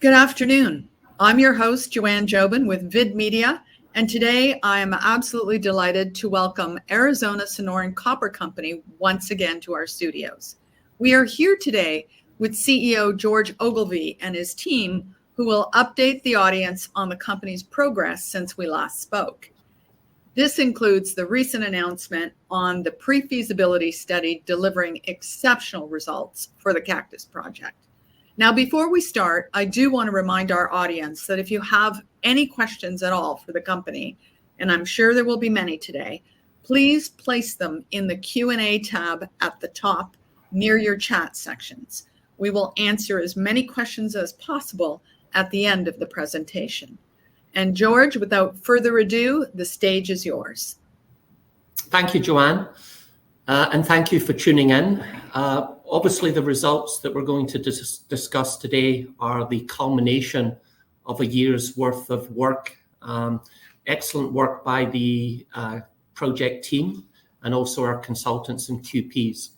Good afternoon. I'm your host, Joanne Jobin with Vid Media, and today I am absolutely delighted to welcome Arizona Sonoran Copper Company once again to our studios. We are here today with CEO George Ogilvie and his team, who will update the audience on the company's progress since we last spoke. This includes the recent announcement on the Pre-Feasibility Study delivering exceptional results for the Cactus Project. Now, before we start, I do want to remind our audience that if you have any questions at all for the company, and I'm sure there will be many today, please place them in the Q&A tab at the top near your chat sections. We will answer as many questions as possible at the end of the presentation. And George, without further ado, the stage is yours. Thank you, Joanne, and thank you for tuning in. Obviously, the results that we're going to discuss today are the culmination of a year's worth of work, excellent work by the project team and also our consultants and QPs.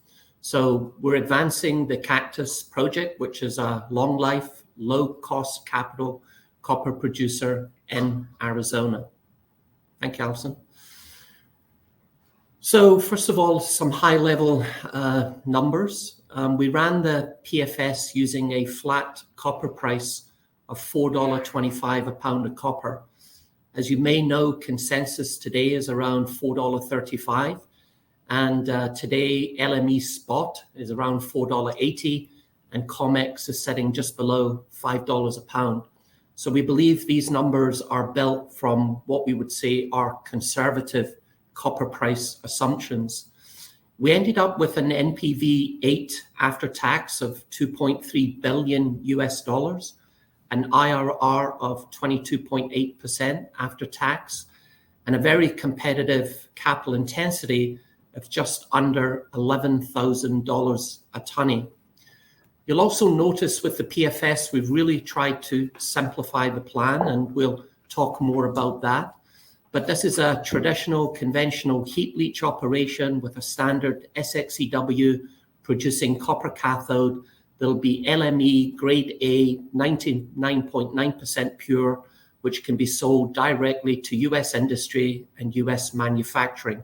So we're advancing the Cactus Project, which is a long life, low cost capital copper producer in Arizona. Thank you, Alison. So first of all, some high level numbers. We ran the PFS using a flat copper price of $4.25 a pound of copper. As you may know, consensus today is around $4.35. And today, LME spot is around $4.80 and COMEX is sitting just below $5 a pound. So we believe these numbers are built from what we would say are conservative copper price assumptions. We ended up with an NPV8 after tax of $2.3 billion US dollars, an IRR of 22.8% after tax, and a very competitive capital intensity of just under $11,000 a tonne. You'll also notice with the PFS, we've really tried to simplify the plan, and we'll talk more about that. But this is a traditional, conventional heap leach operation with a standard SXEW producing copper cathode. There'll be LME Grade A, 99.9% pure, which can be sold directly to US industry and US manufacturing.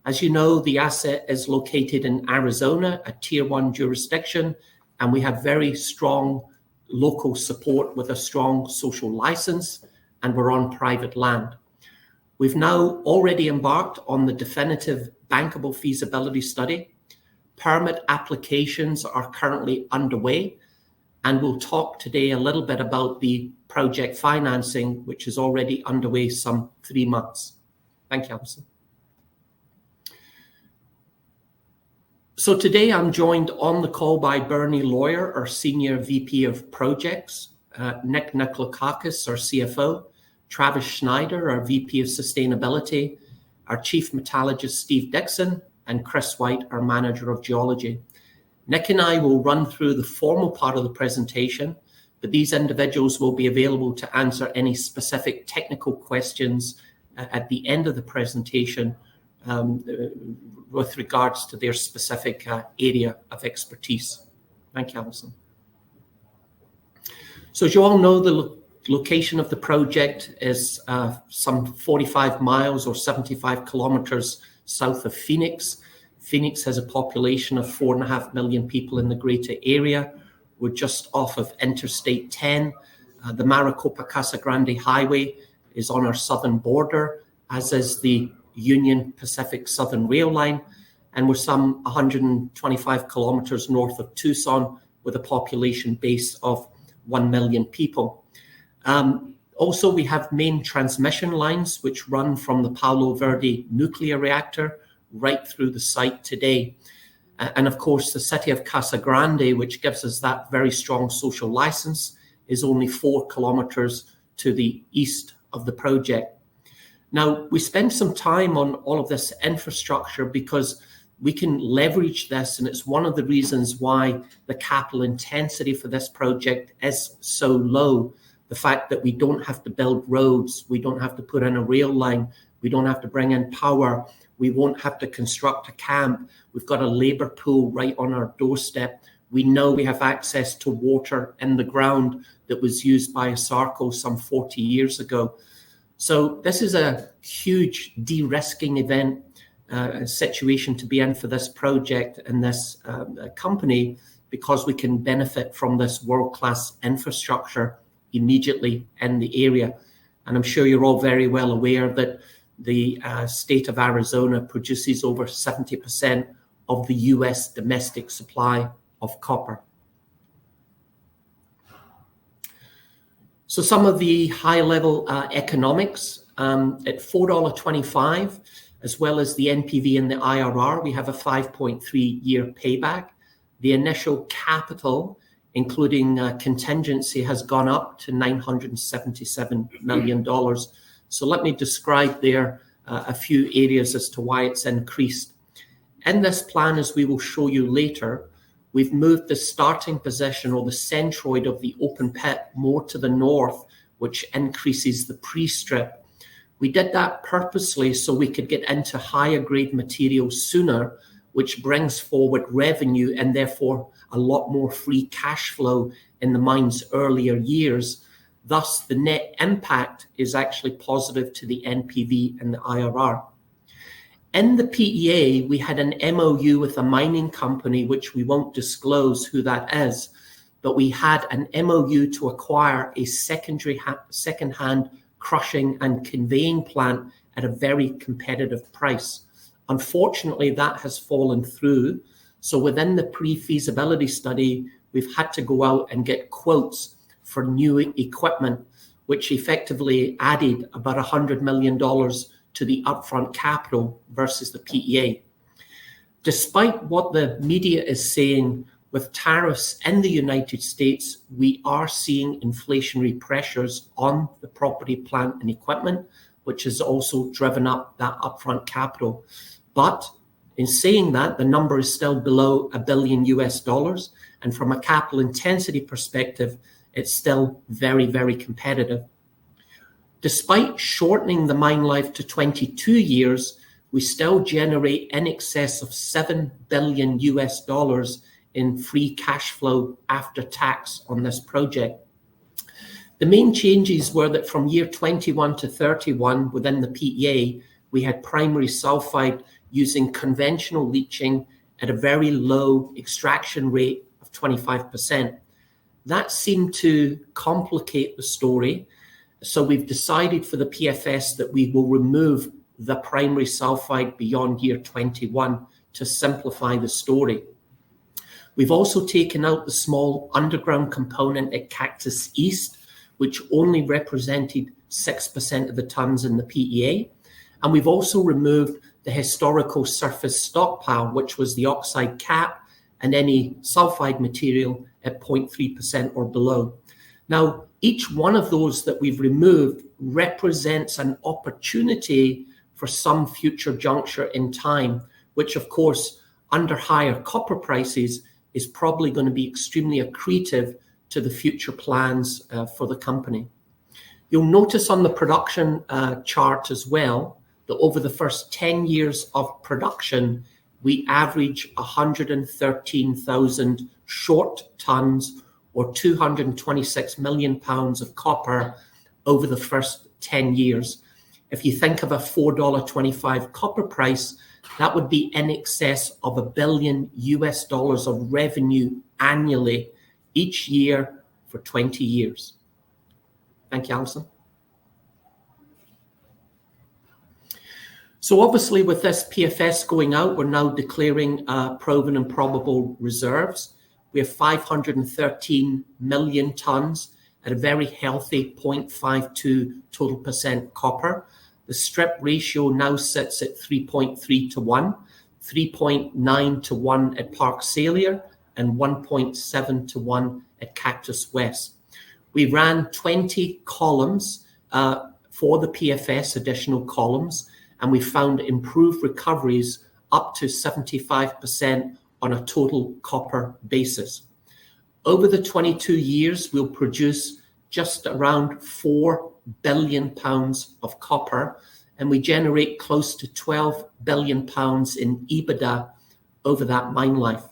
As you know, the asset is located in Arizona, a Tier 1 jurisdiction, and we have very strong local support with a strong social license, and we're on private land. We've now already embarked on the definitive bankable feasibility study. Permit applications are currently underway, and we'll talk today a little bit about the project financing, which is already underway some 3 months. Thank you, Alison. So today I'm joined on the call by Bernie Lawyer, our Senior VP of Projects, Nick Nikolakakis, our CFO, Travis Schneider, our VP of Sustainability, our Chief Metallurgist, Steve Dixon, and Chris White, our Manager of Geology. Nick and I will run through the formal part of the presentation, but these individuals will be available to answer any specific technical questions at the end of the presentation with regards to their specific area of expertise. Thank you, Alison. So as you all know, the location of the project is some 45 miles or 75 kilometers south of Phoenix. Phoenix has a population of 4.5 million people in the greater area. We're just off of Interstate 10. The Maricopa-Casa Grande Highway is on our southern border, as is the Union Pacific Southern Rail Line, and we're some 125 kilometers north of Tucson with a population base of 1 million people. Also, we have main transmission lines which run from the Palo Verde nuclear reactor right through the site today. And of course, the city of Casa Grande, which gives us that very strong social license, is only 4 kilometers to the east of the project. Now, we spend some time on all of this infrastructure because we can leverage this, and it's one of the reasons why the capital intensity for this project is so low. The fact that we don't have to build roads, we don't have to put in a rail line, we don't have to bring in power, we won't have to construct a camp. We've got a labor pool right on our doorstep. We know we have access to water in the ground that was used by ASCU some 40 years ago. So this is a huge de-risking event, a situation to be in for this project and this company, because we can benefit from this world-class infrastructure immediately in the area. And I'm sure you're all very well aware that the state of Arizona produces over 70% of the US domestic supply of copper. So some of the high-level economics at $4.25, as well as the NPV and the IRR, we have a 5.3-year payback. The initial capital, including contingency, has gone up to $977 million. So let me describe there a few areas as to why it's increased. In this plan, as we will show you later, we've moved the starting position or the centroid of the open pit more to the north, which increases the pre-strip. We did that purposely so we could get into higher grade materials sooner, which brings forward revenue and therefore a lot more free cash flow in the mine's earlier years. Thus, the net impact is actually positive to the NPV and the IRR. In the PEA, we had an MOU with a mining company, which we won't disclose who that is, but we had an MOU to acquire a second-hand crushing and conveying plant at a very competitive price. Unfortunately, that has fallen through. So within the pre-feasibility study, we've had to go out and get quotes for new equipment, which effectively added about $100 million to the upfront capital versus the PEA. Despite what the media is saying with tariffs in the United States, we are seeing inflationary pressures on the property, plant, and equipment, which has also driven up that upfront capital. But in saying that, the number is still below $1 billion US. And from a capital intensity perspective, it's still very, very competitive. Despite shortening the mine life to 22 years, we still generate in excess of $7 billion US in free cash flow after tax on this project. The main changes were that from year 21 to 31 within the PEA, we had primary sulfide using conventional leaching at a very low extraction rate of 25%. That seemed to complicate the story. So we've decided for the PFS that we will remove the primary sulfide beyond year 21 to simplify the story. We've also taken out the small underground component at Cactus East, which only represented 6% of the tons in the PEA. And we've also removed the historical surface stockpile, which was the oxide cap and any sulfide material at 0.3% or below. Now, each one of those that we've removed represents an opportunity for some future juncture in time, which of course, under higher copper prices, is probably going to be extremely accretive to the future plans for the company. You'll notice on the production chart as well that over the first 10 years of production, we average 113,000 short tons or 226 million pounds of copper over the first 10 years. If you think of a $4.25 copper price, that would be in excess of $1 billion US of revenue annually each year for 20 years. Thank you, Alison. So obviously with this PFS going out, we're now declaring proven and probable reserves. We have 513 million tons at a very healthy 0.52 total percent copper. The strip ratio now sits at 3.3 to 1, 3.9 to 1 at Park Salyer, and 1.7 to 1 at Cactus West. We ran 20 columns for the PFS, additional columns, and we found improved recoveries up to 75% on a total copper basis. Over the 22 years, we'll produce just around 4 billion pounds of copper, and we generate close to 12 billion pounds in EBITDA over that mine life.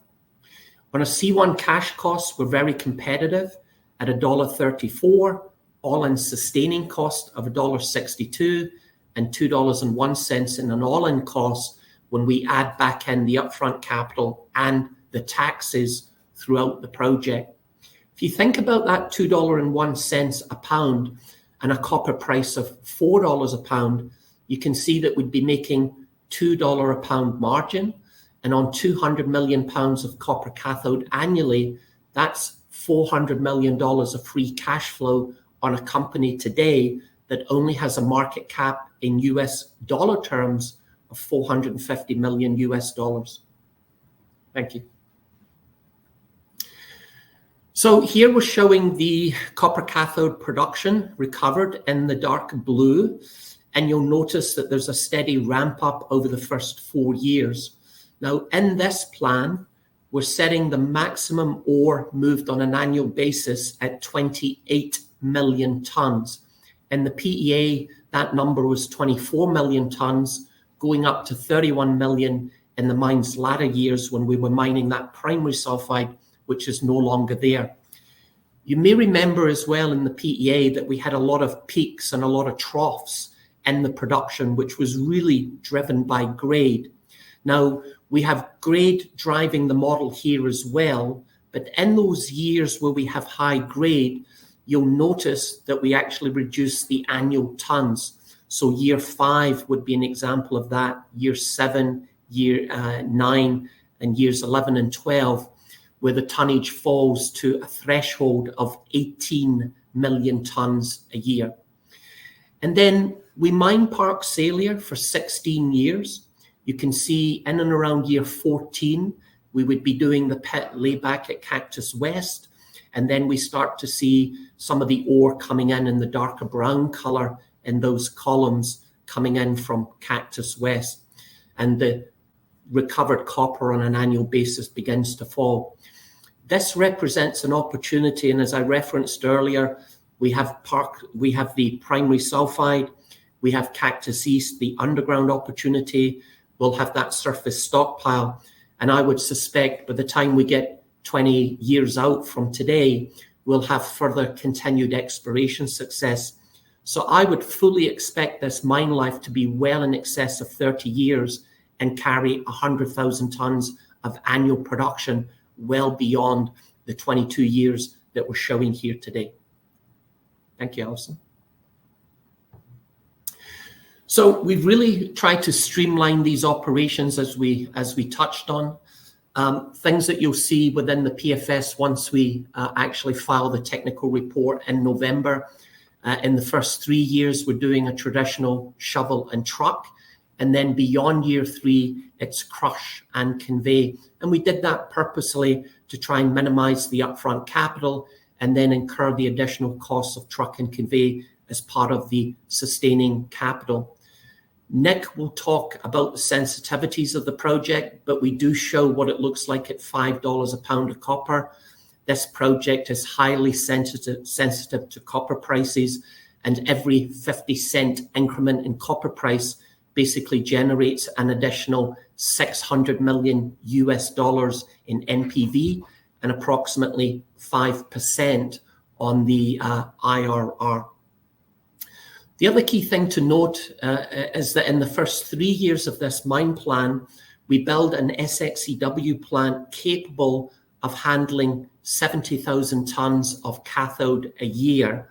On a C1 cash cost, we're very competitive at $1.34, all-in sustaining cost of $1.62, and $2.01 in an all-in cost when we add back in the upfront capital and the taxes throughout the project. If you think about that $2.01 a pound and a copper price of $4 a pound, you can see that we'd be making $2 a pound margin. And on 200 million pounds of copper cathode annually, that's $400 million of free cash flow on a company today that only has a market cap in US dollar terms of $450 million US dollars. Thank you. So here we're showing the copper cathode production recovered in the dark blue, and you'll notice that there's a steady ramp up over the first 4 years. Now, in this plan, we're setting the maximum ore moved on an annual basis at 28 million tons. In the PEA, that number was 24 million tons, going up to 31 million in the mine's latter years when we were mining that primary sulfide, which is no longer there. You may remember as well in the PEA that we had a lot of peaks and a lot of troughs in the production, which was really driven by grade. Now, we have grade driving the model here as well, but in those years where we have high grade, you'll notice that we actually reduce the annual tons. So year 5 would be an example of that, year 7, year 9, and years 11 and 12, where the tonnage falls to a threshold of 18 million tons a year. And then we mine Park Salyer for 16 years. You can see in and around year 14, we would be doing the pit layback at Cactus West. And then we start to see some of the ore coming in the darker brown color in those columns coming in from Cactus West. And the recovered copper on an annual basis begins to fall. This represents an opportunity. And as I referenced earlier, we have the primary sulfide, we have Cactus East, the underground opportunity. We'll have that surface stockpile. And I would suspect by the time we get 20 years out from today, we'll have further continued exploration success. So I would fully expect this mine life to be well in excess of 30 years and carry 100,000 tons of annual production well beyond the 22 years that we're showing here today. Thank you, Alison. So we've really tried to streamline these operations as we touched on. Things that you'll see within the PFS once we actually file the technical report in November. In the first 3 years, we're doing a traditional shovel and truck. And then beyond year 3, it's crush and convey. And we did that purposely to try and minimize the upfront capital and then incur the additional costs of truck and convey as part of the sustaining capital. Nick will talk about the sensitivities of the project, but we do show what it looks like at $5 a pound of copper. This project is highly sensitive to copper prices, and every 50-cent increment in copper price basically generates an additional $600 million US dollars in NPV and approximately 5% on the IRR. The other key thing to note is that in the first 3 years of this mine plan, we build an SXEW plant capable of handling 70,000 tons of cathode a year.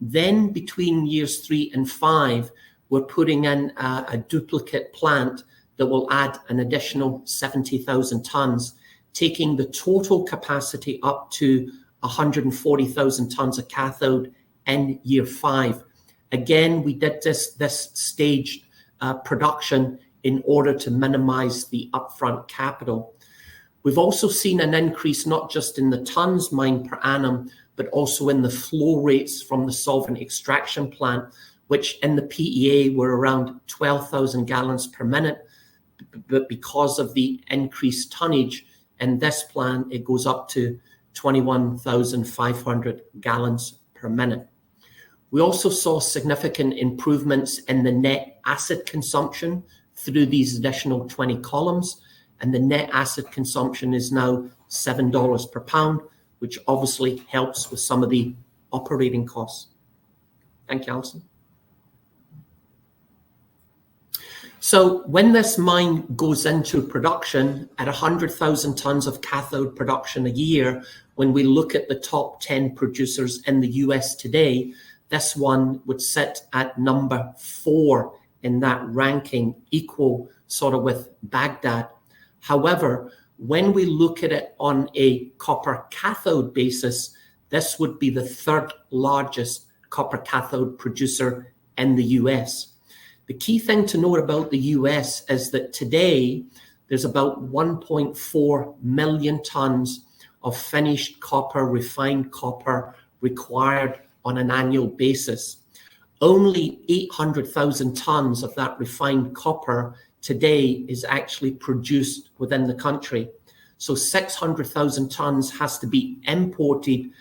Then between years 3 and 5, we're putting in a duplicate plant that will add an additional 70,000 tons, taking the total capacity up to 140,000 tons of cathode in year 5. Again, we did this staged production in order to minimize the upfront capital. We've also seen an increase not just in the tons mined per annum, but also in the flow rates from the solvent extraction plant, which in the PEA were around 12,000 gallons per minute. But because of the increased tonnage in this plant, it goes up to 21,500 gallons per minute. We also saw significant improvements in the net acid consumption through these additional 20 columns. and the net acid consumption is now $7 per pound, which obviously helps with some of the operating costs. Thank you, Alison. So when this mine goes into production at 100,000 tons of cathode production a year, when we look at the top 10 producers in the US today, this one would sit at number 4 in that ranking, equal sort of with Baghdad. However, when we look at it on a copper cathode basis, this would be the 3rd largest copper cathode producer in the US. The key thing to note about the US is that today there's about 1.4 million tons of finished copper, refined copper required on an annual basis. Only 800,000 tons of that refined copper today is actually produced within the country. So 600,000 tons has to be imported,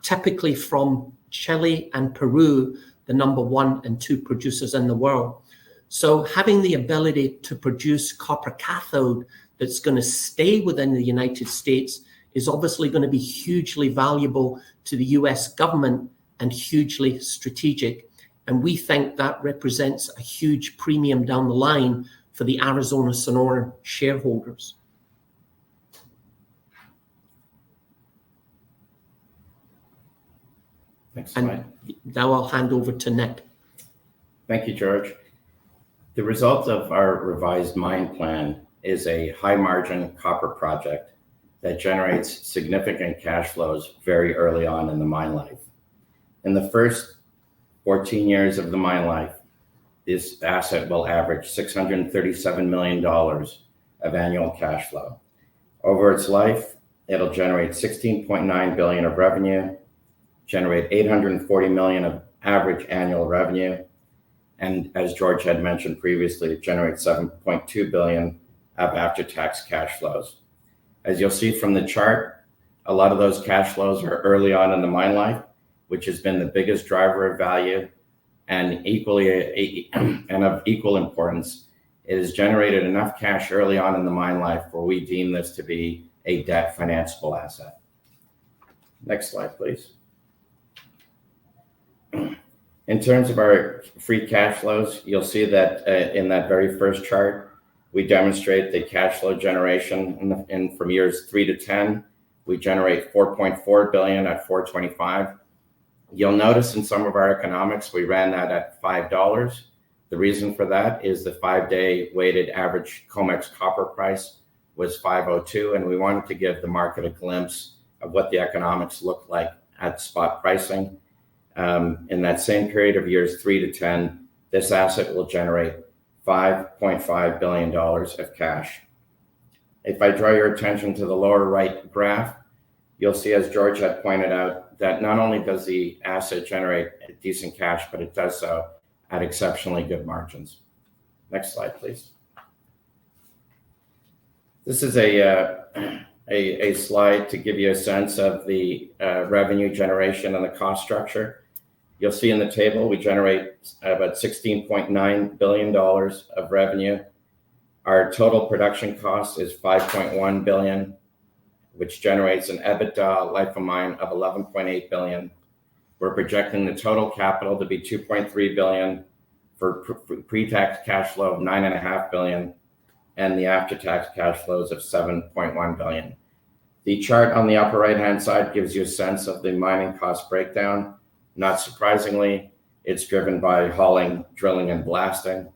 typically from Chile and Peru, the number 1 and 2 producers in the world. So having the ability to produce copper cathode that's going to stay within the United States is obviously going to be hugely valuable to the US government and hugely strategic. And we think that represents a huge premium down the line for the Arizona Sonoran shareholders. Next slide. And now I'll hand over to Nick. Thank you, George. The result of our revised mine plan is a high-margin copper project that generates significant cash flows very early on in the mine life. In the first 14 years of the mine life, this asset will average $637 million of annual cash flow. Over its life, it'll generate $16.9 billion of revenue, generate $840 million of average annual revenue, and as George had mentioned previously, it generates $7.2 billion of after-tax cash flows. As you'll see from the chart, a lot of those cash flows are early on in the mine life, which has been the biggest driver of value, and of equal importance, it has generated enough cash early on in the mine life where we deem this to be a debt financeable asset. Next slide, please. In terms of our free cash flows, you'll see that in that very first chart, we demonstrate the cash flow generation from years 3 to 10. We generate $4.4 billion at $4.25. You'll notice in some of our economics, we ran that at $5. The reason for that is the 5-day weighted average COMEX copper price was $5.02, and we wanted to give the market a glimpse of what the economics looked like at spot pricing. In that same period of years 3 to 10, this asset will generate $5.5 billion of cash. If I draw your attention to the lower right graph, you'll see, as George had pointed out, that not only does the asset generate decent cash, but it does so at exceptionally good margins. Next slide, please. This is a slide to give you a sense of the revenue generation and the cost structure. You'll see in the table, we generate about $16.9 billion of revenue. Our total production cost is $5.1 billion, which generates an EBITDA life of mine of $11.8 billion. We're projecting the total capital to be $2.3 billion for pre-tax cash flow of $9.5 billion and the after-tax cash flows of $7.1 billion. The chart on the upper right-hand side gives you a sense of the mining cost breakdown. Not surprisingly, it's driven by hauling, drilling, and blasting.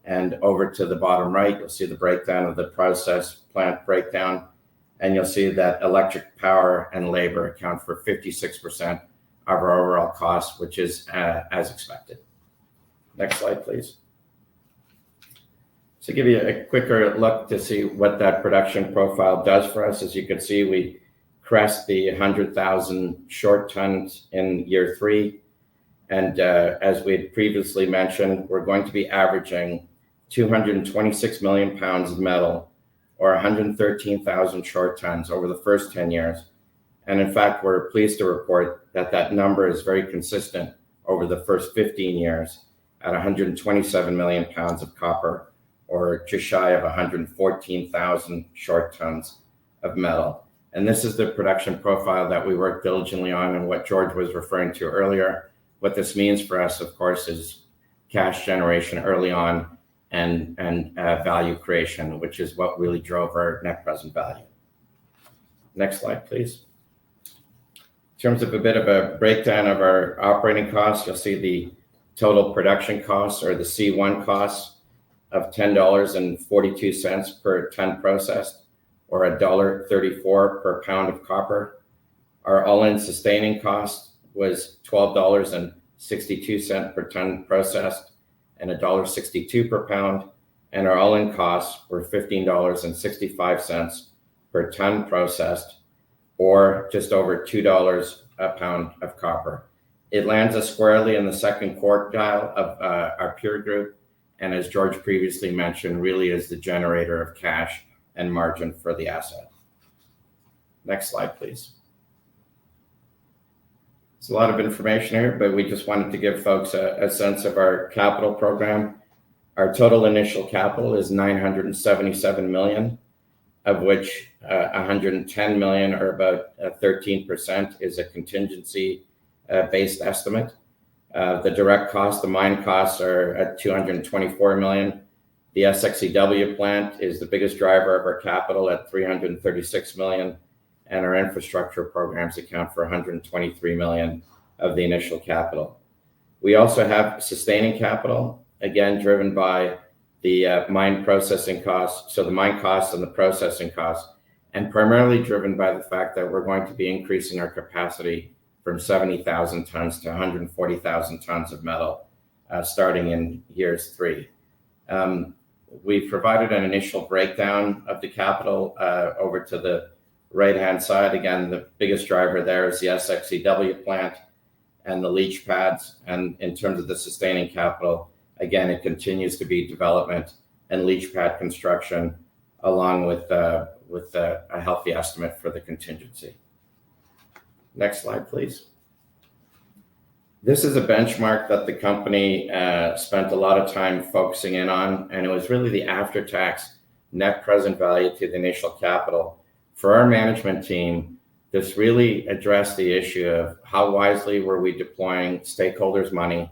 And over to the bottom right, you'll see the breakdown of the process plant breakdown. And you'll see that electric power and labor account for 56% of our overall cost, which is as expected. Next slide, please. So give you a quicker look to see what that production profile does for us. As you can see, we crest the 100,000 short tons in year 3. And as we had previously mentioned, we're going to be averaging 226 million pounds of metal, or 113,000 short tons over the first 10 years. And in fact, we're pleased to report that that number is very consistent over the first 15 years at 127 million pounds of copper, or just shy of 114,000 short tons of metal. And this is the production profile that we worked diligently on, and what George was referring to earlier. What this means for us, of course, is cash generation early on and value creation, which is what really drove our net present value. Next slide, please. In terms of a bit of a breakdown of our operating costs, you'll see the total production costs, or the C1 costs, of $10.42 per ton processed, or $1.34 per pound of copper. Our all-in sustaining cost was $12.62 per ton processed and $1.62 per pound, and our all-in costs were $15.65 per ton processed, or just over $2 a pound of copper. It lands us squarely in the second quartile of our peer group, and as George previously mentioned, really is the generator of cash and margin for the asset. Next slide, please. It's a lot of information here, but we just wanted to give folks a sense of our capital program. Our total initial capital is $977 million, of which $110 million, or about 13%, is a contingency based estimate. The direct cost, the mine costs, are at $224 million. The SXEW plant is the biggest driver of our capital at $336 million, and our infrastructure programs account for $123 million of the initial capital. We also have sustaining capital, again driven by the mine processing costs, so the mine costs and the processing costs, and primarily driven by the fact that we're going to be increasing our capacity from 70,000 tons to 140,000 tons of metal starting in years 3. We've provided an initial breakdown of the capital over to the right-hand side. Again, the biggest driver there is the SXEW plant and the leach pads. And in terms of the sustaining capital, again, it continues to be development and leach pad construction, along with a healthy estimate for the contingency. Next slide, please. This is a benchmark that the company spent a lot of time focusing in on, and it was really the after-tax net present value to the initial capital. For our management team, this really addressed the issue of how wisely were we deploying stakeholders' money,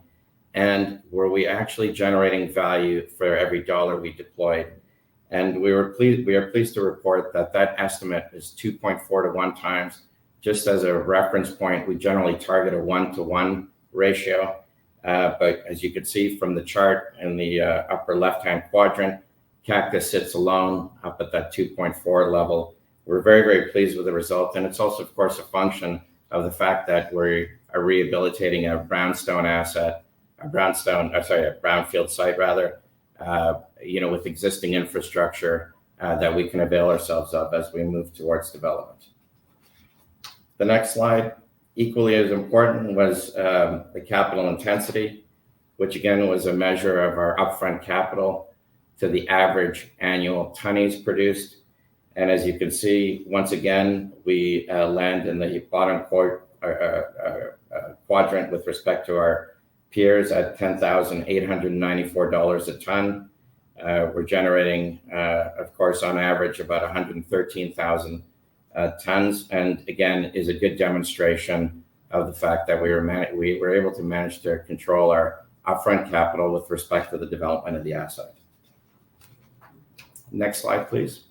and were we actually generating value for every dollar we deployed. And we are pleased to report that estimate is 2.4 to 1 times. Just as a reference point, we generally target a 1-to-1 ratio, but as you can see from the chart in the upper left-hand quadrant, Cactus sits alone up at that 2.4 level. We're very, very pleased with the result, and it's also, of course, a function of the fact that we are rehabilitating a brownstone asset, a brownfield site rather, with existing infrastructure that we can avail ourselves of as we move towards development. The next slide, equally as important, was the capital intensity, which again was a measure of our upfront capital to the average annual tonnes produced. And as you can see, once again, we land in the bottom quadrant with respect to our peers at $10,894 a ton. We're generating, of course, on average about 113,000 tons, and again is a good demonstration of the fact that we were able to manage to control our upfront capital with respect to the development of the asset. Next slide, please.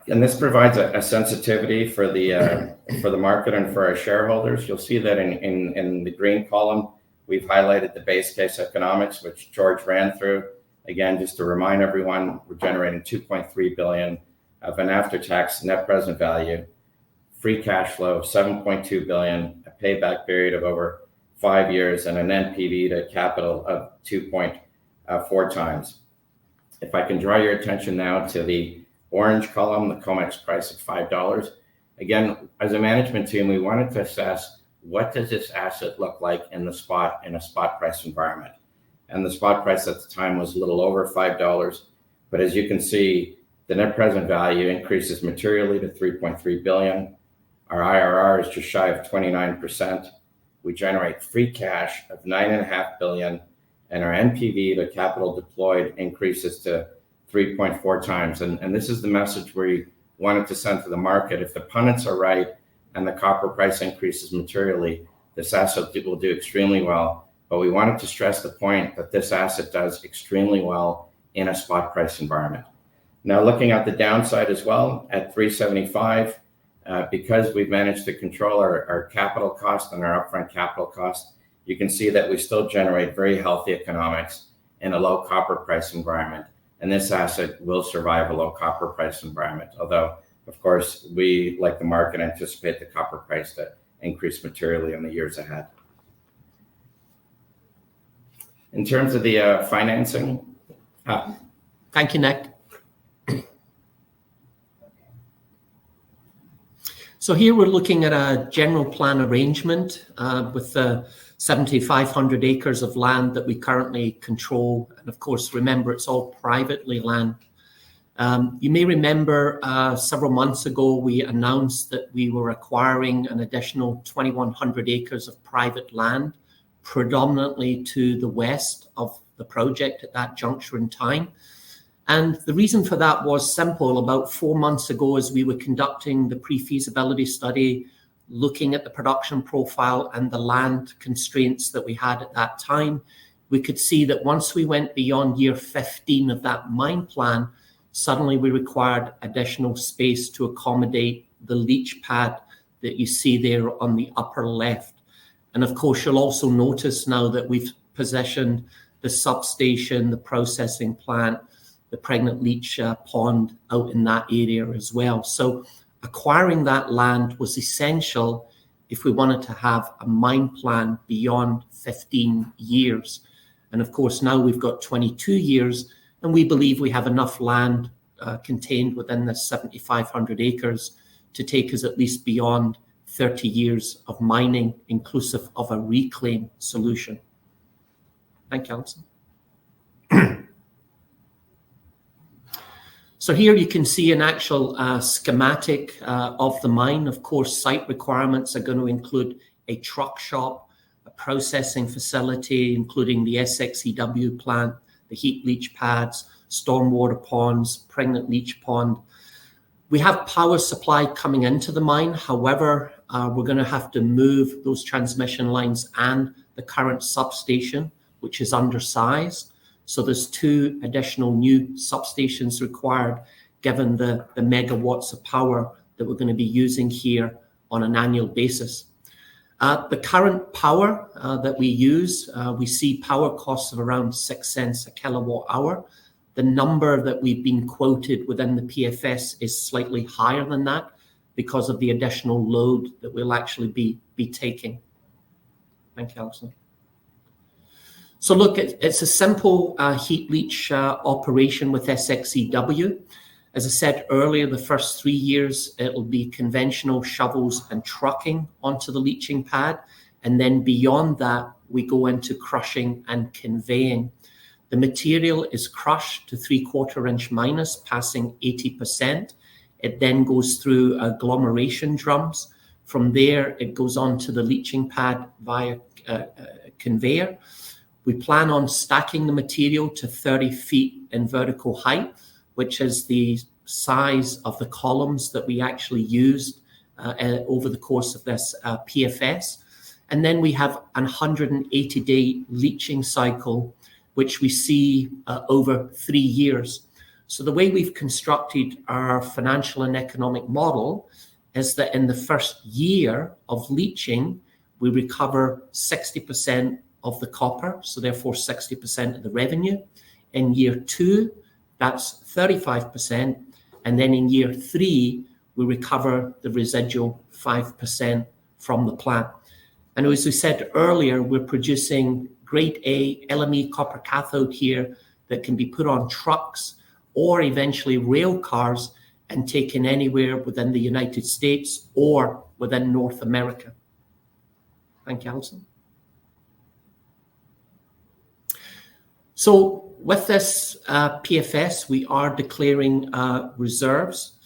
And this provides a sensitivity for the market and for our shareholders. You'll see that in the green column, we've highlighted the base case economics, which George ran through. Again, just to remind everyone, we're generating $2.3 billion of an after-tax net present value, free cash flow of $7.2 billion, a payback period of over 5 years, and an NPV to capital of 2.4 times. If I can draw your attention now to the orange column, the COMEX price of $5. Again, as a management team, we wanted to assess what does this asset look like in a spot price environment. And the spot price at the time was a little over $5. But as you can see, the net present value increases materially to $3.3 billion. Our IRR is just shy of 29%. We generate free cash of $9.5 billion, and our NPV to capital deployed increases to 3.4 times. And this is the message we wanted to send to the market. If the pundits are right and the copper price increases materially, this asset will do extremely well. But we wanted to stress the point that this asset does extremely well in a spot price environment. Now, looking at the downside as well, at 375, because we've managed to control our capital cost and our upfront capital cost, you can see that we still generate very healthy economics in a low copper price environment. And this asset will survive a low copper price environment. Although, of course, we, like the market, anticipate the copper price to increase materially in the years ahead. In terms of the financing. Thank you, Nick. So here we're looking at a general plan arrangement with 7,500 acres of land that we currently control. And of course, remember, it's all privately land. You may remember several months ago, we announced that we were acquiring an additional 2,100 acres of private land, predominantly to the west of the project at that juncture in time. And the reason for that was simple. About 4 months ago, as we were conducting the pre-feasibility study, looking at the production profile and the land constraints that we had at that time, we could see that once we went beyond year 15 of that mine plan, suddenly we required additional space to accommodate the leach pad that you see there on the upper left. And of course, you'll also notice now that we've positioned the substation, the processing plant, the pregnant leach pond out in that area as well. So acquiring that land was essential if we wanted to have a mine plan beyond 15 years. And of course, now we've got 22 years, and we believe we have enough land contained within the 7,500 acres to take us at least beyond 30 years of mining, inclusive of a reclaim solution. Thank you, Alison. So here you can see an actual schematic of the mine. Of course, site requirements are going to include a truck shop, a processing facility, including the SXEW plant, the heap leach pads, stormwater ponds, pregnant leach pond. We have power supply coming into the mine. However, we're going to have to move those transmission lines and the current substation, which is undersized. So there's 2 additional new substations required, given the megawatts of power that we're going to be using here on an annual basis. The current power that we use, we see power costs of around 6 cents a kilowatt hour. The number that we've been quoted within the PFS is slightly higher than that because of the additional load that we'll actually be taking. Thank you, Alison. So look, it's a simple heap leach operation with SXEW. As I said earlier, the first 3 years, it'll be conventional shovels and trucking onto the leaching pad. And then beyond that, we go into crushing and conveying. The material is crushed to 3/4 inch minus, passing 80%. It then goes through agglomeration drums. From there, it goes on to the leaching pad via conveyor. We plan on stacking the material to 30 feet in vertical height, which is the size of the columns that we actually used over the course of this PFS. And then we have a 180-day leaching cycle, which we see over 3 years. So the way we've constructed our financial and economic model is that in the first year of leaching, we recover 60% of the copper, so therefore 60% of the revenue. In year 2, that's 35%. And then in year 3, we recover the residual 5% from the plant. And as we said earlier, we're producing grade A LME copper cathode here that can be put on trucks or eventually rail cars and taken anywhere within the United States or within North America. Thank you, Alison. So with this PFS, we are declaring reserves.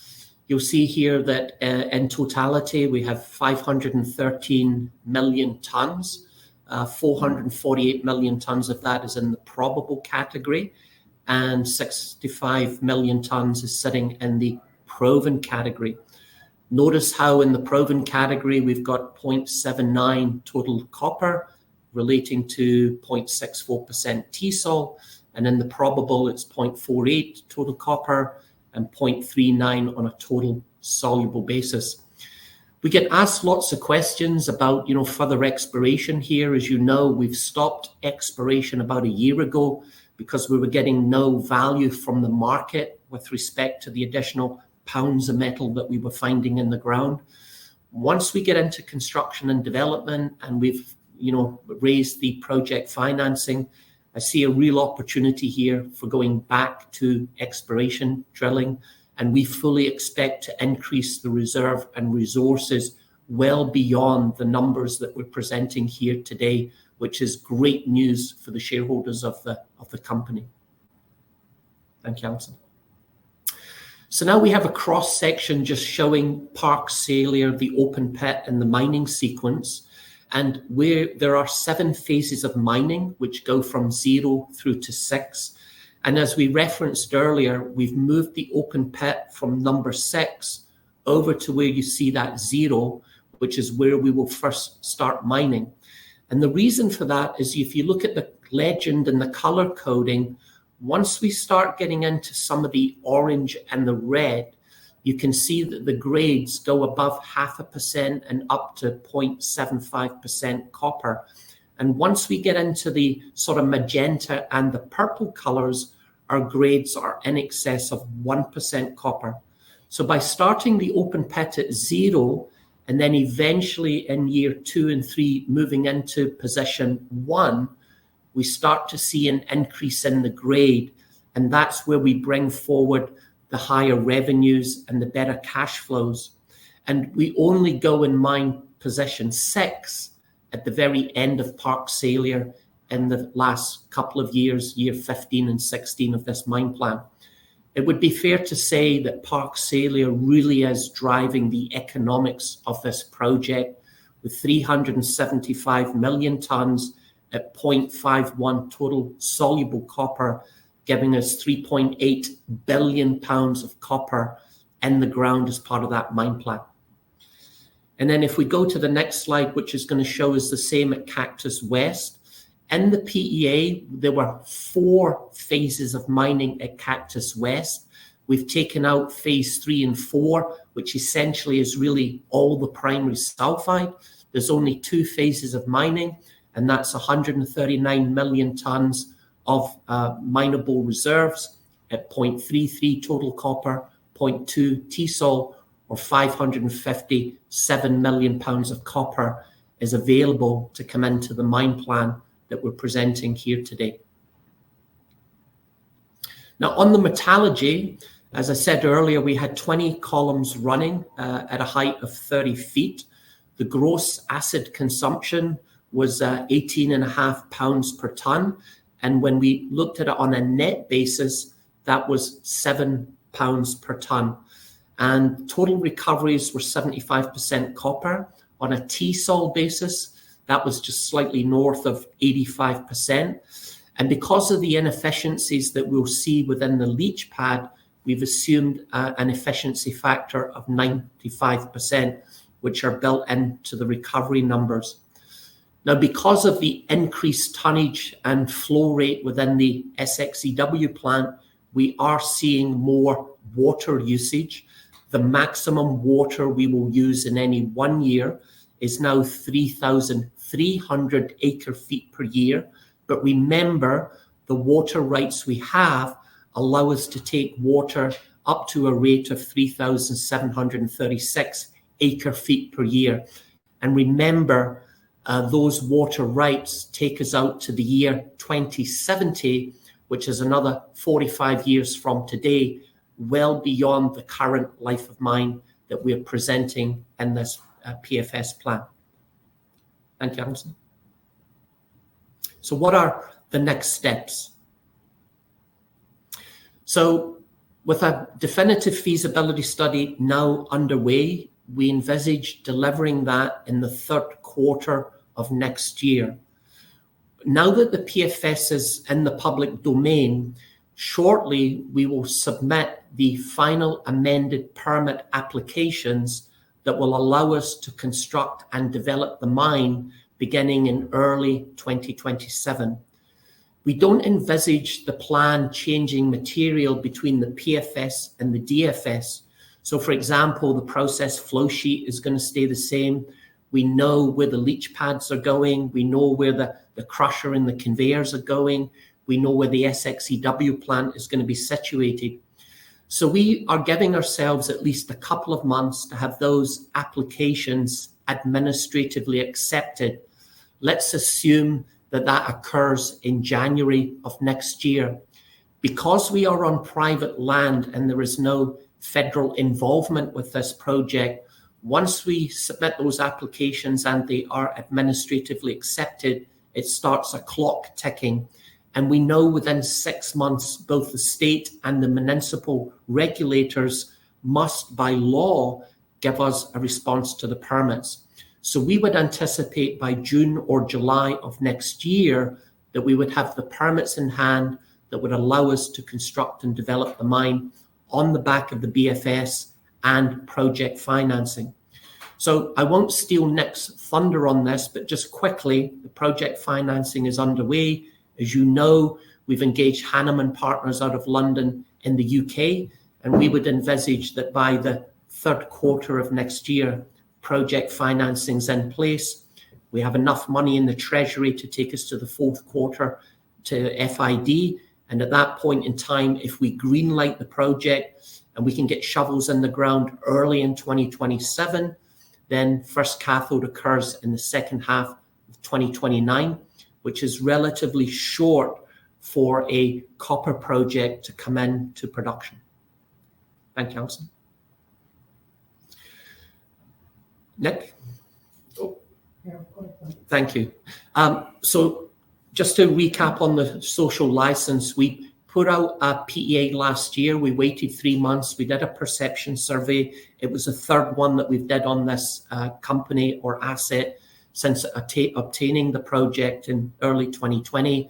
You'll see here that in totality, we have 513 million tons 448 million tonnes of that is in the probable category, and 65 million tonnes is sitting in the proven category. Notice how in the proven category we've got 0.79 total copper relating to 0.64% T-sol, and in the probable it's 0.48 total copper and 0.39 on a total soluble basis. We get asked lots of questions about, further exploration here. As you know, we've stopped exploration about a year ago because we were getting no value from the market with respect to the additional pounds of metal that we were finding in the ground. Once we get into construction and development and we've, raised the project financing, I see a real opportunity here for going back to exploration drilling, and we fully expect to increase the reserve and resources well beyond the numbers that we're presenting here today, which is great news for the shareholders of the company. Thank you, Alison. So now we have a cross section just showing Parks Salyer, the open pit and the mining sequence, and where there are 7 phases of mining which go from 0 through to 6. And as we referenced earlier, we've moved the open pit from number 6 over to where you see that 0, which is where we will first start mining. And the reason for that is if you look at the legend and the color coding, once we start getting into some of the orange and the red, you can see that the grades go above 0.5% and up to 0.75% copper. And once we get into the sort of magenta and the purple colors, our grades are in excess of 1% copper. So by starting the open pit at 0, and then eventually in year 2 and 3 moving into position 1, we start to see an increase in the grade. And that's where we bring forward the higher revenues and the better cash flows. And we only go in mine position 6 at the very end of Parks Salyer in the last couple of years, year 15 and 16 of this mine plan. It would be fair to say that Parks Salyer really is driving the economics of this project with 375 million tonnes at 0.51 total soluble copper, giving us 3.8 billion pounds of copper in the ground as part of that mine plan. And then if we go to the next slide, which is going to show us the same at Cactus West, in the PEA, there were 4 phases of mining at Cactus West. We've taken out phase 3 and 4, which essentially is really all the primary sulfide. There's only 2 phases of mining, and that's 139 million tonnes of mineable reserves at 0.33 total copper, 0.2 T-sol, or 557 million pounds of copper is available to come into the mine plan that we're presenting here today. Now on the metallurgy, as I said earlier, we had 20 columns running at a height of 30 feet. The gross acid consumption was 18.5 pounds per tonne. And when we looked at it on a net basis, that was 7 pounds per tonne. And total recoveries were 75% copper. On a T-sol basis, that was just slightly north of 85%. And because of the inefficiencies that we'll see within the leach pad, we've assumed an efficiency factor of 95%, which are built into the recovery numbers. Now, because of the increased tonnage and flow rate within the SXEW plant, we are seeing more water usage. The maximum water we will use in any 1 year is now 3,300 acre-feet per year. But remember, the water rights we have allow us to take water up to a rate of 3,736 acre-feet per year. And remember, those water rights take us out to the year 2070, which is another 45 years from today, well beyond the current life of mine that we're presenting in this PFS plan. Thank you, Alison. So what are the next steps? So with a definitive feasibility study now underway, we envisage delivering that in the 3rd quarter of next year. Now that the PFS is in the public domain, shortly we will submit the final amended permit applications that will allow us to construct and develop the mine beginning in early 2027. We don't envisage the plan changing material between the PFS and the DFS. So for example, the process flow sheet is going to stay the same. We know where the leach pads are going. We know where the crusher and the conveyors are going. We know where the SXEW plant is going to be situated. So we are giving ourselves at least a couple of months to have those applications administratively accepted. Let's assume that that occurs in January of next year. Because we are on private land and there is no federal involvement with this project, once we submit those applications and they are administratively accepted, it starts a clock ticking. And we know within 6 months, both the state and the municipal regulators must, by law, give us a response to the permits. So we would anticipate by June or July of next year that we would have the permits in hand that would allow us to construct and develop the mine on the back of the BFS and project financing. So I won't steal Nick's thunder on this, but just quickly, the project financing is underway. As you know, we've engaged Hanneman Partners out of London in the UK, and we would envisage that by the third quarter of next year, project financing's in place. We have enough money in the treasury to take us to the fourth quarter to FID. And at that point in time, if we greenlight the project and we can get shovels in the ground early in 2027, then first cathode occurs in the second half of 2029, which is relatively short for a copper project to come into production. Thank you, Alison. Nick? Oh, thank you. So just to recap on the social license, we put out a PEA last year. We waited 3 months. We did a perception survey. It was the third one that we've did on this company or asset since obtaining the project in early 2020.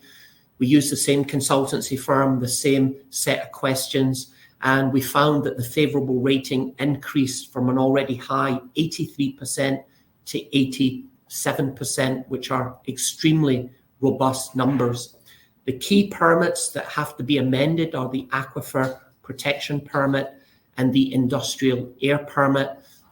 We used the same consultancy firm, the same set of questions, and we found that the favorable rating increased from an already high 83% to 87%, which are extremely robust numbers. The key permits that have to be amended are the aquifer protection permit and the industrial air permit.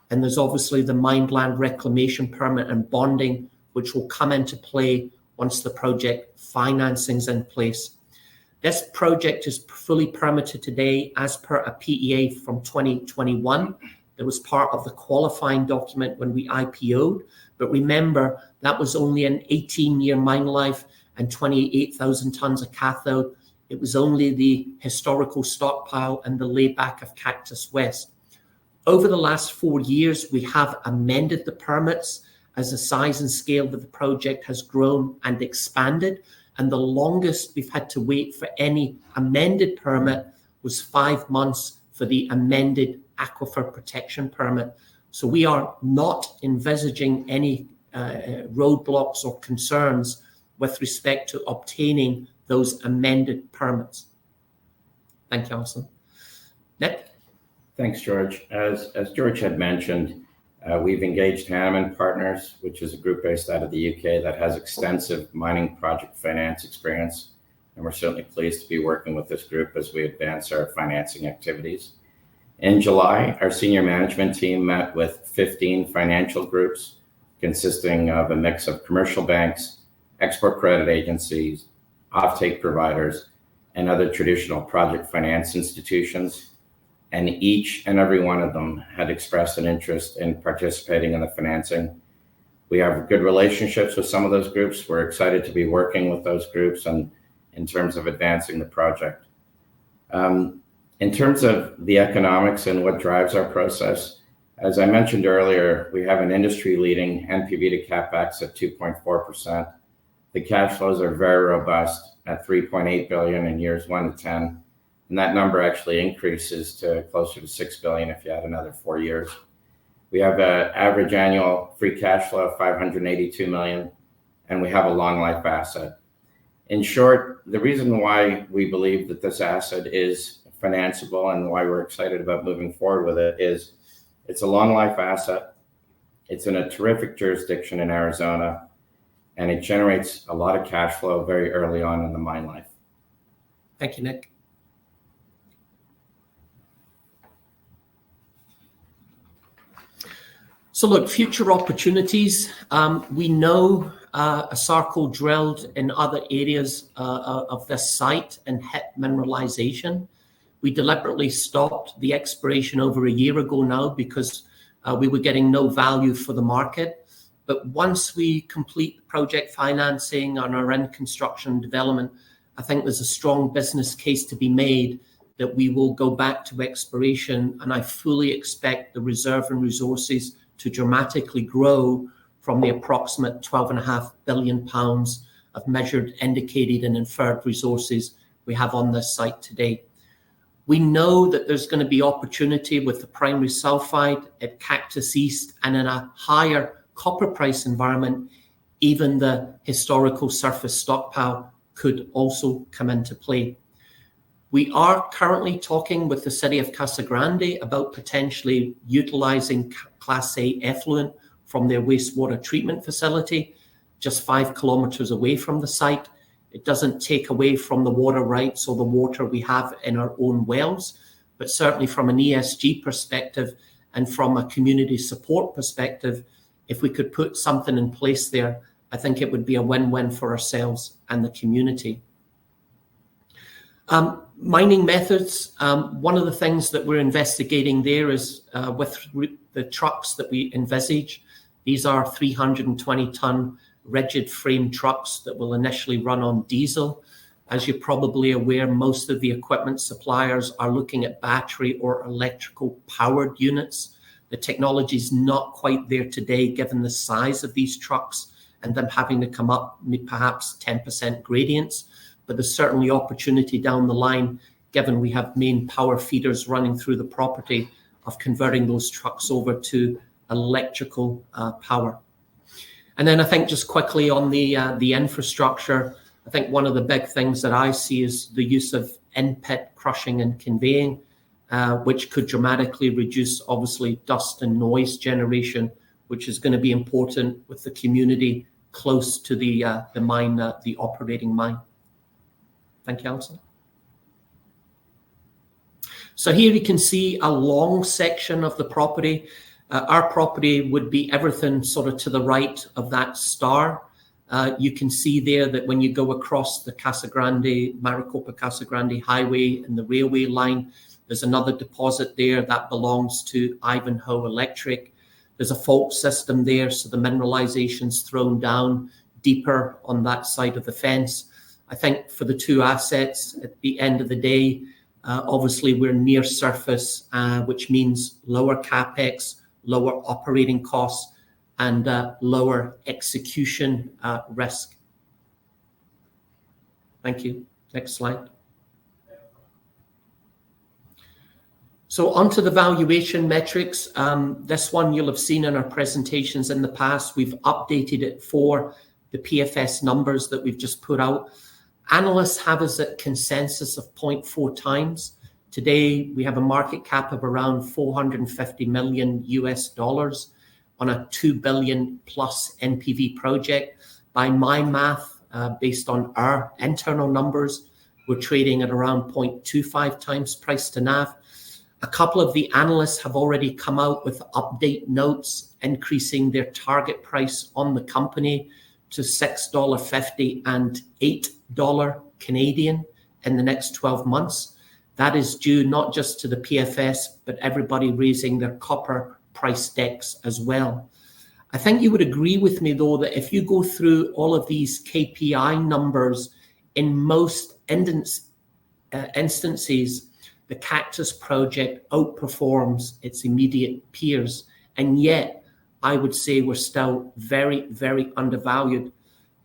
And there's obviously the mined land reclamation permit and bonding, which will come into play once the project financing's in place. This project is fully permitted today as per a PEA from 2021. That was part of the qualifying document when we IPO'd. But remember, that was only an 18-year mine life and 28,000 tons of cathode. It was only the historical stockpile and the layback of Cactus West. Over the last 4 years, we have amended the permits as the size and scale of the project has grown and expanded. And the longest we've had to wait for any amended permit was 5 months for the amended aquifer protection permit. So we are not envisaging any roadblocks or concerns with respect to obtaining those amended permits. Thank you, Alison. Nick? Thanks, George. As George had mentioned, we've engaged Hanneman Partners, which is a group based out of the UK that has extensive mining project finance experience. And we're certainly pleased to be working with this group as we advance our financing activities. In July, our senior management team met with 15 financial groups consisting of a mix of commercial banks, export credit agencies, offtake providers, and other traditional project finance institutions. And each and every one of them had expressed an interest in participating in the financing. We have good relationships with some of those groups. We're excited to be working with those groups and in terms of advancing the project. In terms of the economics and what drives our process, as I mentioned earlier, we have an industry-leading NPV to CapEx at 2.4%. The cash flows are very robust at 3.8 billion in years 1 to 10. And that number actually increases to closer to 6 billion if you add another 4 years. We have an average annual free cash flow of 582 million, and we have a long life asset. In short, the reason why we believe that this asset is financeable and why we're excited about moving forward with it is it's a long life asset. It's in a terrific jurisdiction in Arizona, and it generates a lot of cash flow very early on in the mine life. Thank you, Nick. So look, future opportunities. We know ASCU drilled in other areas of this site and hit mineralization. We deliberately stopped the exploration over a year ago now because we were getting no value for the market. But once we complete the project financing and are in construction and development, I think there's a strong business case to be made that we will go back to exploration, and I fully expect the reserve and resources to dramatically grow from the approximate 12.5 billion pounds of measured, indicated and inferred resources we have on this site today. We know that there's going to be opportunity with the primary sulfide at Cactus East, and in a higher copper price environment, even the historical surface stockpile could also come into play. We are currently talking with the city of Casa Grande about potentially utilizing Class A effluent from their wastewater treatment facility, just 5 kilometers away from the site. It doesn't take away from the water rights or the water we have in our own wells, but certainly from an ESG perspective and from a community support perspective, if we could put something in place there, I think it would be a win-win for ourselves and the community. Mining methods. One of the things that we're investigating there is with the trucks that we envisage. These are 320-ton rigid frame trucks that will initially run on diesel. As you're probably aware, most of the equipment suppliers are looking at battery or electrical powered units. The technology is not quite there today, given the size of these trucks and them having to come up perhaps 10% gradients. But there's certainly opportunity down the line, given we have main power feeders running through the property, of converting those trucks over to electrical power. And then I think just quickly on the infrastructure, I think one of the big things that I see is the use of in-pit crushing and conveying, which could dramatically reduce, obviously, dust and noise generation, which is going to be important with the community close to the mine, the operating mine. Thank you, Alison. So here you can see a long section of the property. Our property would be everything sort of to the right of that star. You can see there that when you go across the Casa Grande, Maricopa Casa Grande highway and the railway line, there's another deposit there that belongs to Ivanhoe Electric. There's a fault system there, so the mineralization's thrown down deeper on that side of the fence. I think for the two assets, at the end of the day, obviously we're near surface, which means lower capex, lower operating costs, and lower execution risk. Thank you. Next slide. So onto the valuation metrics. This one you'll have seen in our presentations in the past. We've updated it for the PFS numbers that we've just put out. Analysts have us at consensus of 0.4 times. Today, we have a market cap of around $450 million on a 2 billion plus NPV project. By my math, based on our internal numbers, we're trading at around 0.25 times price to NAV. A couple of the analysts have already come out with update notes, increasing their target price on the company to $6.50 and $8 Canadian in the next 12 months. That is due not just to the PFS, but everybody raising their copper price decks as well. I think you would agree with me, though, that if you go through all of these KPI numbers, in most instances, the Cactus Project outperforms its immediate peers. And yet, I would say we're still very, very undervalued.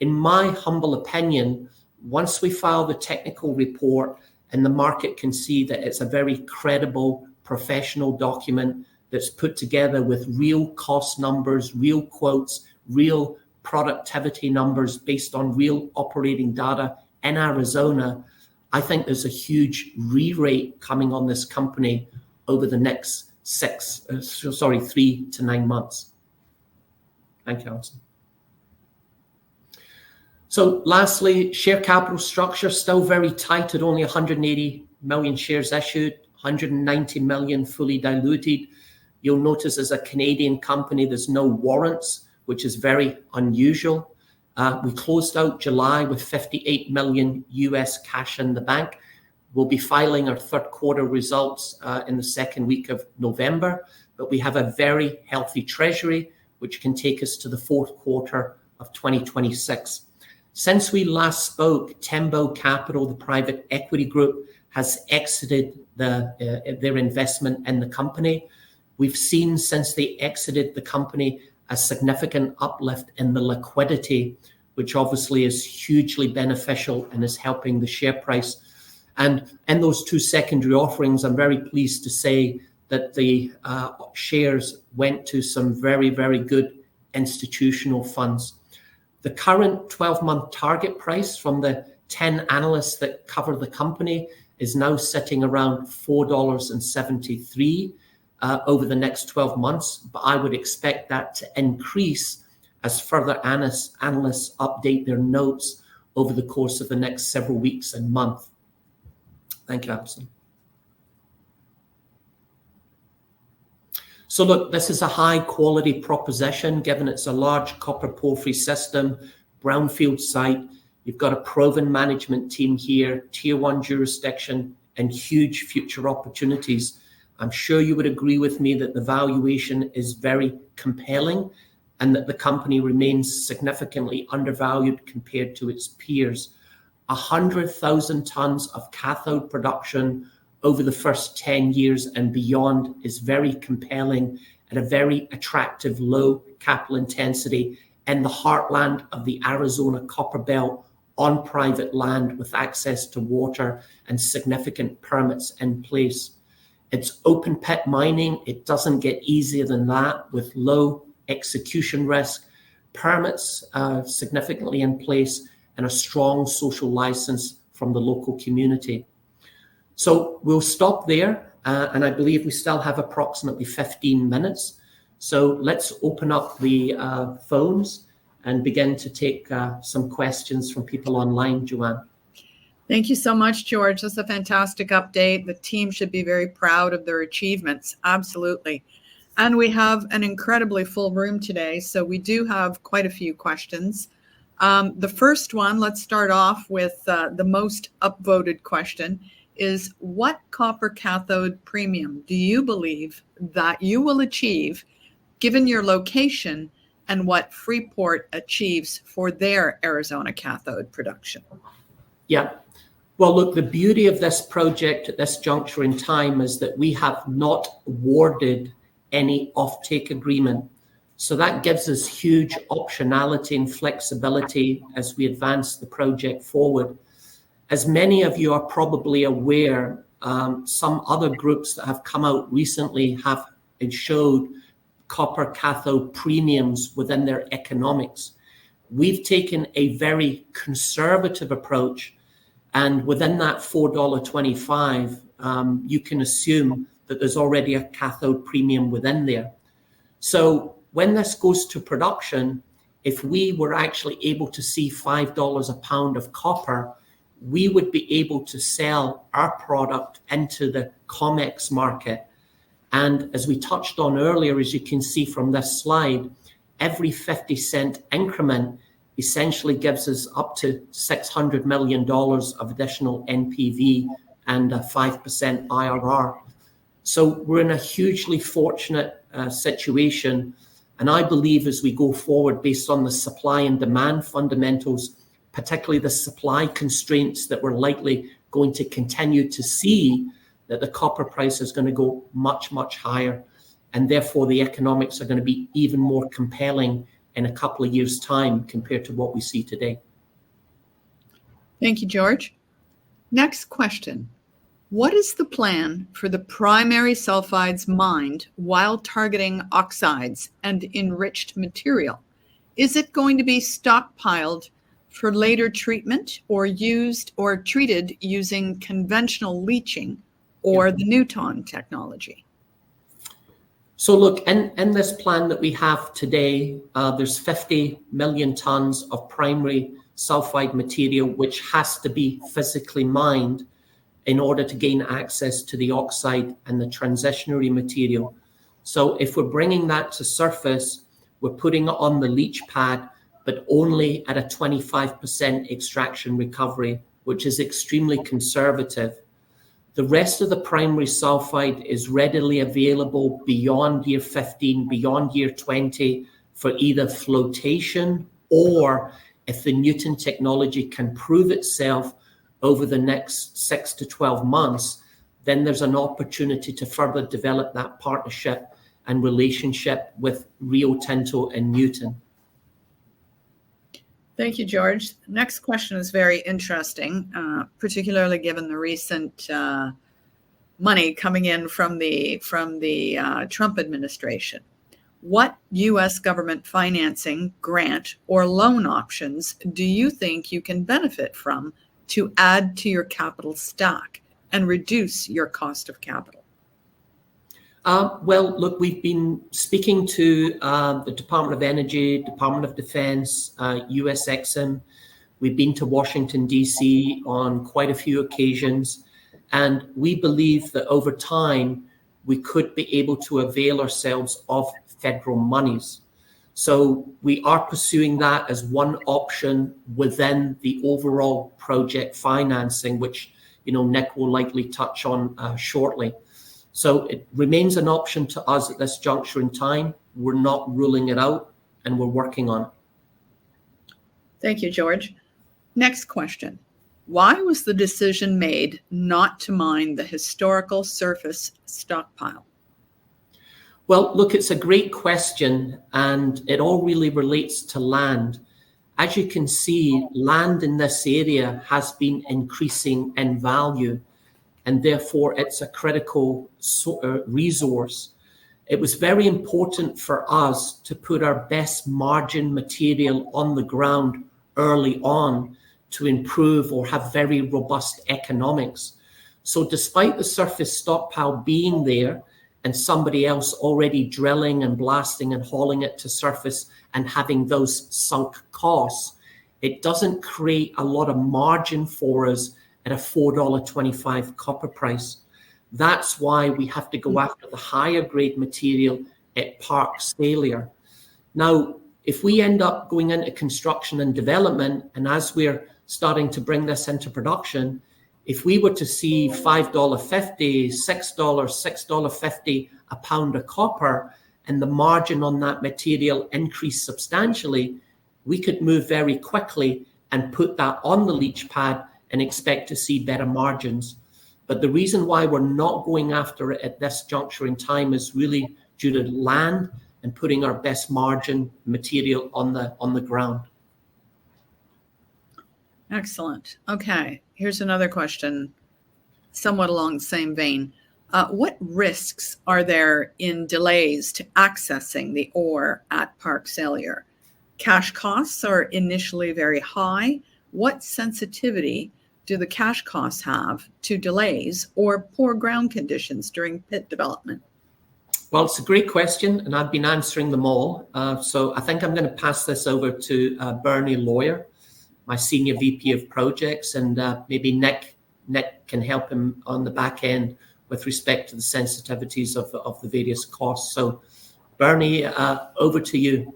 In my humble opinion, once we file the technical report and the market can see that it's a very credible, professional document that's put together with real cost numbers, real quotes, real productivity numbers based on real operating data in Arizona, I think there's a huge re-rate coming on this company over the next 3 to 9 months. Thank you, Alison. So lastly, share capital structure still very tight at only 180 million shares issued, 190 million fully diluted. You'll notice as a Canadian company, there's no warrants, which is very unusual. We closed out July with 58 million US cash in the bank. We'll be filing our third quarter results in the second week of November, but we have a very healthy treasury, which can take us to the fourth quarter of 2026. Since we last spoke, Tembo Capital, the private equity group, has exited their investment in the company. We've seen since they exited the company a significant uplift in the liquidity, which obviously is hugely beneficial and is helping the share price. And in those two secondary offerings, I'm very pleased to say that the shares went to some very, very good institutional funds. The current 12-month target price from the 10 analysts that cover the company is now sitting around $4.73 over the next 12 months. But I would expect that to increase as further analysts update their notes over the course of the next several weeks and months. Thank you, Alison. So look, this is a high quality proposition, given it's a large copper porphyry system, brownfield site. You've got a proven management team here, tier 1 jurisdiction, and huge future opportunities. I'm sure you would agree with me that the valuation is very compelling and that the company remains significantly undervalued compared to its peers. 100,000 tons of cathode production over the first 10 years and beyond is very compelling at a very attractive low capital intensity in the heartland of the Arizona Copper Belt on private land with access to water and significant permits in place. It's open pit mining. It doesn't get easier than that with low execution risk, permits significantly in place, and a strong social license from the local community. So we'll stop there, and I believe we still have approximately 15 minutes. So let's open up the phones and begin to take some questions from people online, Joanne. Thank you so much, George. That's a fantastic update. The team should be very proud of their achievements. Absolutely. And we have an incredibly full room today, so we do have quite a few questions. The first one, let's start off with the most upvoted question, is what copper cathode premium do you believe that you will achieve given your location and what Freeport achieves for their Arizona cathode production? Yeah. Well, look, the beauty of this project at this juncture in time is that we have not awarded any offtake agreement. So that gives us huge optionality and flexibility as we advance the project forward. As many of you are probably aware, some other groups that have come out recently have showed copper cathode premiums within their economics. We've taken a very conservative approach, and within that $4.25, you can assume that there's already a cathode premium within there. So when this goes to production, if we were actually able to see $5 a pound of copper, we would be able to sell our product into the COMEX market. And as we touched on earlier, as you can see from this slide, every 50-cent increment essentially gives us up to $600 million of additional NPV and a 5% IRR. So we're in a hugely fortunate situation. And I believe as we go forward, based on the supply and demand fundamentals, particularly the supply constraints that we're likely going to continue to see, that the copper price is going to go much, much higher. And therefore, the economics are going to be even more compelling in a couple of years' time compared to what we see today. Thank you, George. Next question. What is the plan for the primary sulfides mined while targeting oxides and enriched material? Is it going to be stockpiled for later treatment or treated using conventional leaching or the new tonne technology? So look, in this plan that we have today, there's 50 million tons of primary sulfide material which has to be physically mined in order to gain access to the oxide and the transitionary material. So if we're bringing that to surface, we're putting it on the leach pad, but only at a 25% extraction recovery, which is extremely conservative. The rest of the primary sulfide is readily available beyond year 15, beyond year 20 for either flotation, or if the Newton technology can prove itself over the next 6 to 12 months, then there's an opportunity to further develop that partnership and relationship with Rio Tinto and Newton. Thank you, George. Next question is very interesting, particularly given the recent money coming in from the Trump administration. What U.S. government financing, grant, or loan options do you think you can benefit from to add to your capital stack and reduce your cost of capital? Well, look, we've been speaking to the Department of Energy, Department of Defense, US EXIM. We've been to Washington, D.C. on quite a few occasions. And we believe that over time, we could be able to avail ourselves of federal monies. So we are pursuing that as one option within the overall project financing, which Nick will likely touch on shortly. So it remains an option to us at this juncture in time. We're not ruling it out, and we're working on it. Thank you, George. Next question. Why was the decision made not to mine the historical surface stockpile? Well, look, it's a great question, and it all really relates to land. As you can see, land in this area has been increasing in value, and therefore it's a critical resource. It was very important for us to put our best margin material on the ground early on to improve or have very robust economics. So despite the surface stockpile being there and somebody else already drilling and blasting and hauling it to surface and having those sunk costs, it doesn't create a lot of margin for us at a $4.25 copper price. That's why we have to go after the higher grade material at Parks Failure. Now, if we end up going into construction and development, and as we're starting to bring this into production, if we were to see $5.50, $6, $6.50 a pound of copper, and the margin on that material increase substantially, we could move very quickly and put that on the leach pad and expect to see better margins. But the reason why we're not going after it at this juncture in time is really due to land and putting our best margin material on the ground. Excellent. Okay, here's another question, somewhat along the same vein. What risks are there in delays to accessing the ore at Parks Failure? Cash costs are initially very high. What sensitivity do the cash costs have to delays or poor ground conditions during pit development? Well, it's a great question, and I've been answering them all. So I think I'm going to pass this over to Bernie Lawyer, my Senior VP of Projects, and maybe Nick can help him on the back end with respect to the sensitivities of the various costs. So Bernie, over to you.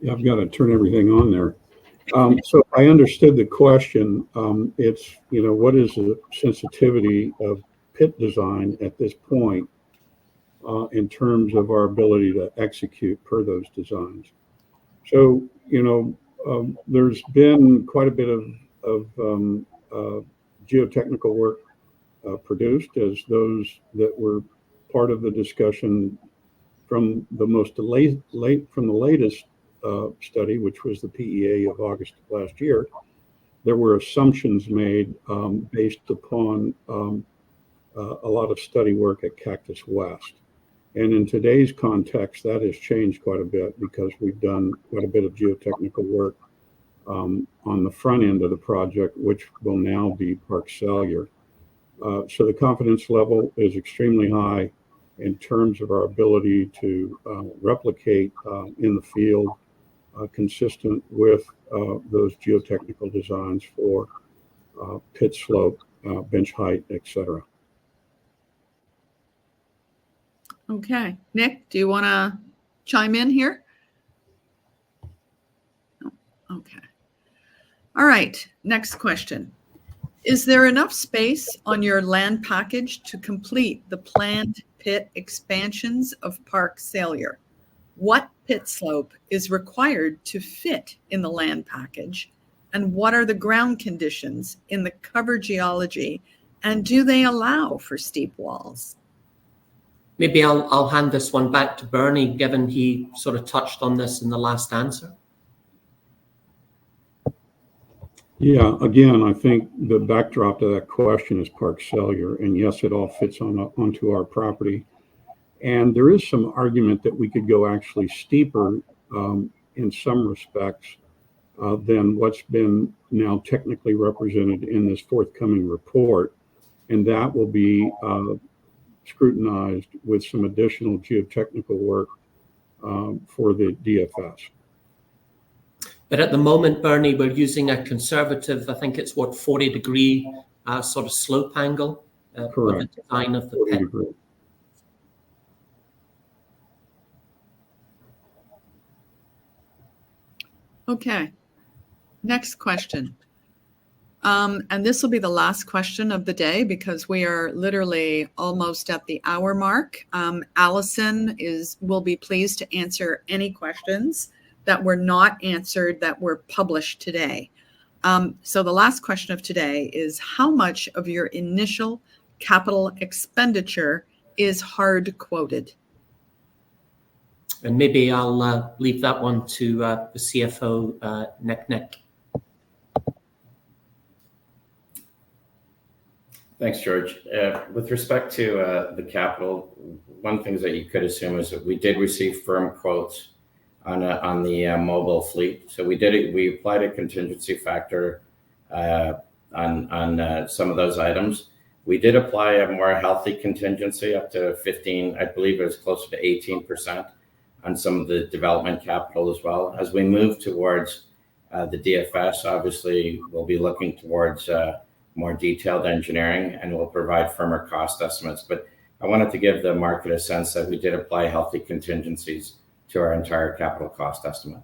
Yeah, I've got to turn everything on there. So I understood the question. It's, what is the sensitivity of pit design at this point in terms of our ability to execute per those designs? So, there's been quite a bit of geotechnical work produced as those that were part of the discussion from the latest study, which was the PEA of August of last year. There were assumptions made based upon a lot of study work at Cactus West. And in today's context, that has changed quite a bit because we've done quite a bit of geotechnical work on the front end of the project, which will now be Park Cellular. So the confidence level is extremely high in terms of our ability to replicate in the field consistent with those geotechnical designs for pit slope, bench height, etc. Okay. Nick, do you want to chime in here? No. Okay. All right. Next question. Is there enough space on your land package to complete the planned pit expansions of Park Cellular? What pit slope is required to fit in the land package? And what are the ground conditions in the cover geology? And do they allow for steep walls? Maybe I'll hand this one back to Bernie, given he sort of touched on this in the last answer. Yeah, again, I think the backdrop to that question is Park Cellular, and yes, it all fits onto our property. And there is some argument that we could go actually steeper in some respects than what's been now technically represented in this forthcoming report, and that will be scrutinized with some additional geotechnical work for the DFS. But at the moment, Bernie, we're using a conservative, I think it's 40-degree sort of slope angle for the design of the pit. Degree. Okay. Next question. And this will be the last question of the day because we are literally almost at the hour mark. Allison will be pleased to answer any questions that were not answered that were published today. So the last question of today is, how much of your initial capital expenditure is hard quoted? And maybe I'll leave that one to the CFO, Nick. Thanks, George. With respect to the capital, one thing that you could assume is that we did receive firm quotes on the mobile fleet. So we applied a contingency factor on some of those items. We did apply a more healthy contingency up to 15, I believe it was closer to 18% on some of the development capital as well. As we move towards the DFS, obviously we'll be looking towards more detailed engineering, and we'll provide firmer cost estimates. But I wanted to give the market a sense that we did apply healthy contingencies to our entire capital cost estimate.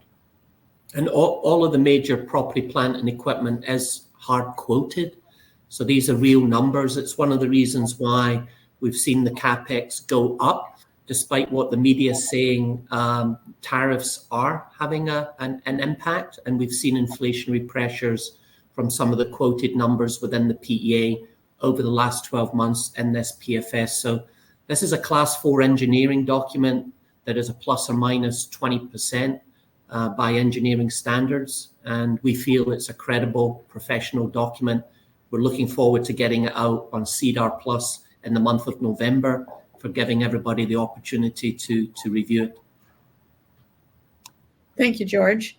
And all of the major property, plant, and equipment is hard quoted. So these are real numbers. It's one of the reasons why we've seen the CapEx go up, despite what the media is saying. Tariffs are having an impact, and we've seen inflationary pressures from some of the quoted numbers within the PEA over the last 12 months in this PFS. So this is a class 4 engineering document that is a plus or minus 20% by engineering standards. And we feel it's a credible professional document. We're looking forward to getting it out on CDAR Plus in the month of November for giving everybody the opportunity to review it. Thank you, George.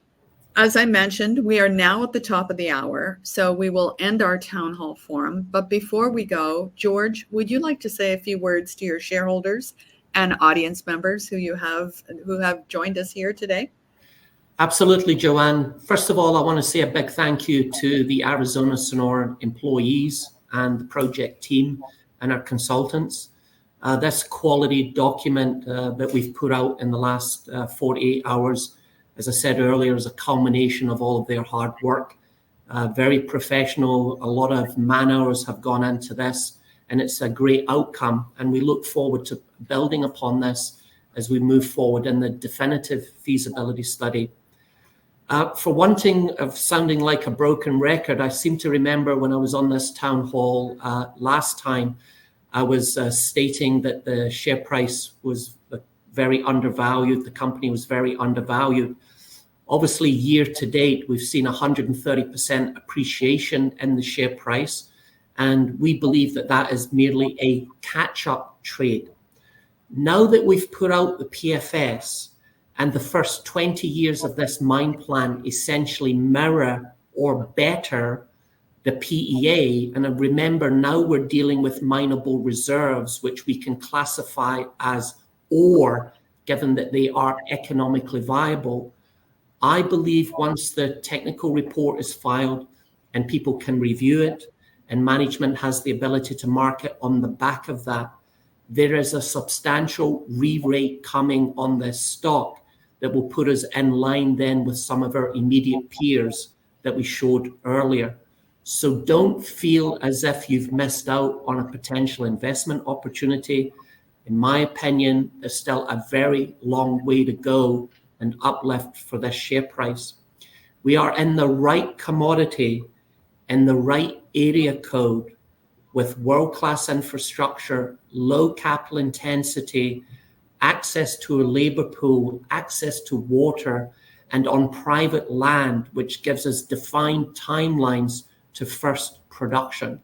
As I mentioned, we are now at the top of the hour, so we will end our town hall forum. But before we go, George, would you like to say a few words to your shareholders and audience members who have joined us here today? Absolutely, Joanne. First of all, I want to say a big thank you to the Arizona Sonoran employees and the project team and our consultants. This quality document that we've put out in the last 48 hours, as I said earlier, is a culmination of all of their hard work. Very professional. A lot of man hours have gone into this, and it's a great outcome. And we look forward to building upon this as we move forward in the definitive feasibility study. For wanting of sounding like a broken record, I seem to remember when I was on this town hall last time, I was stating that the share price was very undervalued. The company was very undervalued. Obviously, year to date, we've seen 130% appreciation in the share price, and we believe that that is merely a catch-up trade. Now that we've put out the PFS and the first 20 years of this mine plan essentially mirror or better the PEA, and remember now we're dealing with mineable reserves, which we can classify as ore, given that they are economically viable. I believe once the technical report is filed and people can review it, and management has the ability to market on the back of that, there is a substantial re-rate coming on this stock that will put us in line then with some of our immediate peers that we showed earlier. So don't feel as if you've missed out on a potential investment opportunity. In my opinion, there's still a very long way to go and uplift for this share price. We are in the right commodity, in the right area code, with world-class infrastructure, low capital intensity, access to a labor pool, access to water, and on private land, which gives us defined timelines to first production.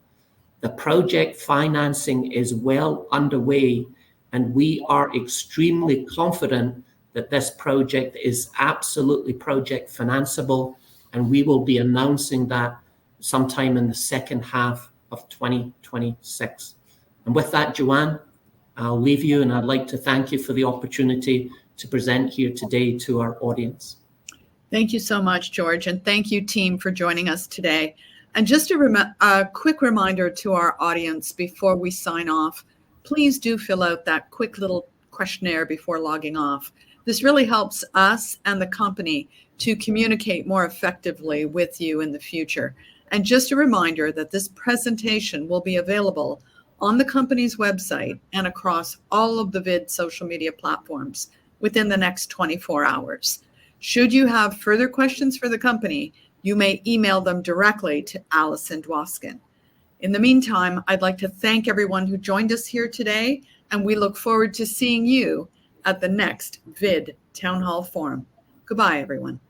The project financing is well underway, and we are extremely confident that this project is absolutely project financeable, and we will be announcing that sometime in the second half of 2026. And with that, Joanne, I'll leave you, and I'd like to thank you for the opportunity to present here today to our audience. Thank you so much, George, and thank you, team, for joining us today. And just a quick reminder to our audience before we sign off, please do fill out that quick little questionnaire before logging off. This really helps us and the company to communicate more effectively with you in the future. And just a reminder that this presentation will be available on the company's website and across all of the VID social media platforms within the next 24 hours. Should you have further questions for the company, you may email them directly to Alison Dwoskin. In the meantime, I'd like to thank everyone who joined us here today, and we look forward to seeing you at the next VID Town Hall Forum. Goodbye, everyone.